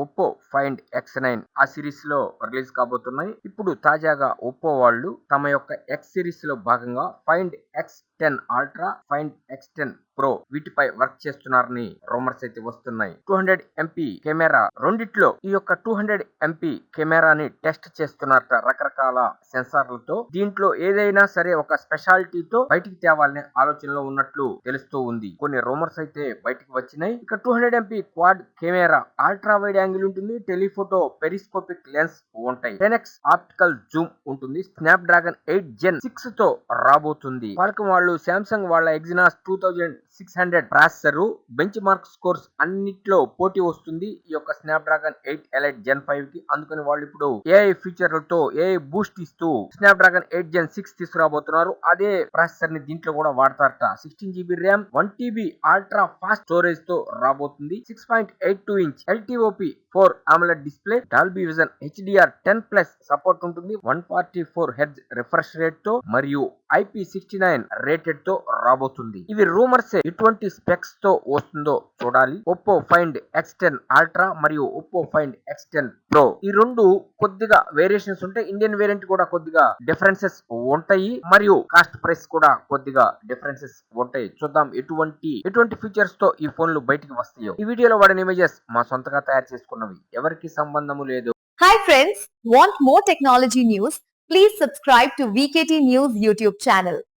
Oppo find X9 ఆ series లో release కాబోతున్నాయి. ఇప్పుడు తాజాగా ఒప్పో వాళ్ళు తమ యొక్క X సిరీస్ లో భాగంగా find X10 ultra, find X10 pro వీటిపై వర్క్ చేస్తున్నారని రూమర్స్ అయితే వస్తున్నాయి. 200 MP కెమెరా రెండిట్లో ఈ యొక్క 200 MP కెమెరాని టెస్ట్ చేస్తున్నారట రకరకాల సెన్సార్లతో. దీంట్లో ఏదైనా సరే ఒక స్పెషాలిటీతో బయటికి తేవాలనే ఆలోచనలో ఉన్నట్లు తెలుస్తూ ఉంది. కొన్ని రూమర్స్ అయితే బయటికి వచ్చినాయి. ఇక 200 MP quad camera ultra wide angle ఉంటుంది, టెలిఫోటో పెరిస్కోపిక్ లెన్స్ ఉంటాయి, 10x ఆప్టికల్ జూమ్ ఉంటుంది, స్నాప్ డ్రాగన్ 8 Gen 6 తో రాబోతుంది. Qualcomm వాళ్ళు శాంసంగ్ వాళ్ళ ఎగ్జినాస్ 2600 ప్రాసెసర్ బెంచ్ మార్క్ స్కోర్స్ అన్నిట్లో పోటీ వస్తుంది ఈ యొక్క స్నాప్ డ్రాగన్ 8 ఎలైట్ Gen 5 కి. అందుకని వాళ్ళు ఇప్పుడు ఏఐ ఫీచర్లతో ఏఐ బూస్ట్ ఇస్తూ స్నాప్ డ్రాగన్ 8 Gen 6 తీసుకురాబోతున్నారు. అదే ప్రాసెసర్ ని దీంట్లో కూడా వాడతారట. 16GB RAM, 1TB ultra fast storage తో రాబోతుంది. 6.82 inch LTOP 4 AMOLED display, Dolby vision HDR 10+ support ఉంటుంది, 144 Hz రిఫ్రెష్ రేట్ తో మరియు IP69 రేటెడ్ తో రాబోతుంది. ఇవి రూమర్స్, ఎటువంటి స్పెక్స్ తో వస్తుందో చూడాలి. ఒప్పో ఫైండ్ X10 అల్ట్రా మరియు ఒప్పో ఫైండ్ X10 ప్రో ఈ రెండు కొద్దిగా వేరియేషన్స్ ఉంటాయి. ఇండియన్ వేరియంట్ కూడా కొద్దిగా డిఫరెన్సెస్ ఉంటాయి మరియు కాస్ట్ ప్రైస్ కూడా కొద్దిగా డిఫరెన్సెస్ ఉంటాయి. చూద్దాం ఎటువంటి ఫీచర్స్ తో ఈ ఫోన్లు బయటికి వస్తాయో. ఈ వీడియోలో వాడిన ఇమేజెస్ మా సొంతగా తయారు చేసుకున్నవి, ఎవరికి సంబంధము లేదు. Hi friends, want more technology news? Please subscribe to VKT News YouTube channel.